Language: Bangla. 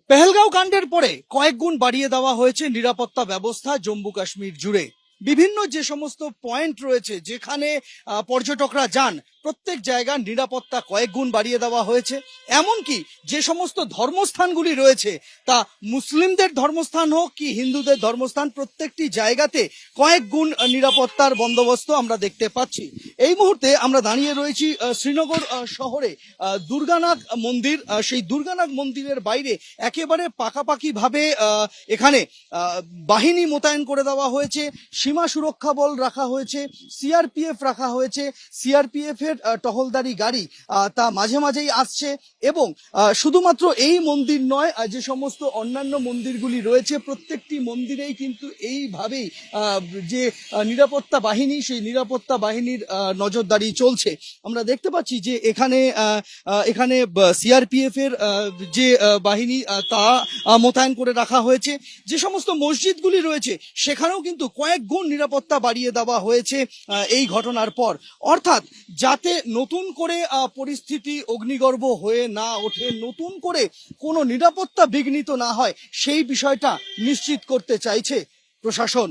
পেহেলগাঁও কাণ্ডের পরে কয়েক গুণ বাড়িয়ে দেওয়া হয়েছে নিরাপত্তা ব্যবস্থা জম্মু কাশ্মীর জুড়ে। বিভিন্ন যে সমস্ত পয়েন্ট রয়েছে যেখানে পর্যটকরা যান, প্রত্যেক জায়গার নিরাপত্তা কয়েক গুণ বাড়িয়ে দেওয়া হয়েছে। এমনকি যে সমস্ত ধর্মস্থানগুলি রয়েছে, তা মুসলিমদের ধর্মস্থান হোক কি হিন্দুদের ধর্মস্থান, প্রত্যেকটি জায়গাতে কয়েক গুণ নিরাপত্তার বন্দোবস্ত আমরা দেখতে পাচ্ছি। এই মুহূর্তে আমরা দাঁড়িয়ে রয়েছি শ্রীনগর শহরে দুর্গানাগ মন্দির। সেই দুর্গানাগ মন্দিরের বাইরে একেবারে পাকাপাকি ভাবে এখানে বাহিনী মোতায়েন করে দেওয়া হয়েছে, সীমা সুরক্ষা বল রাখা হয়েছে, সিআরপিএফ রাখা হয়েছে। সিআরপিএফ এর টহলদারি গাড়ি তা মাঝে মাঝেই আসছে এবং শুধুমাত্র এই মন্দির নয়, যে সমস্ত অন্যান্য মন্দিরগুলি রয়েছে প্রত্যেকটি মন্দিরেই কিন্তু এইভাবেই যে নিরাপত্তা বাহিনী, সেই নিরাপত্তা বাহিনীর নজরদারি চলছে। আমরা দেখতে পাচ্ছি যে এখানে সিআরপিএফ এর যে বাহিনী তা মোতায়েন করে রাখা হয়েছে। যে সমস্ত মসজিদগুলি রয়েছে সেখানেও কিন্তু কয়েক গুণ নিরাপত্তা বাড়িয়ে দেওয়া হয়েছে এই ঘটনার পর, অর্থাৎ যাতে নতুন করে পরিস্থিতি অগ্নিগর্ভ হয়ে না ওঠে, নতুন করে কোনো নিরাপত্তা বিঘ্নিত না হয়, সেই বিষয়টা নিশ্চিত করতে চাইছে প্রশাসন।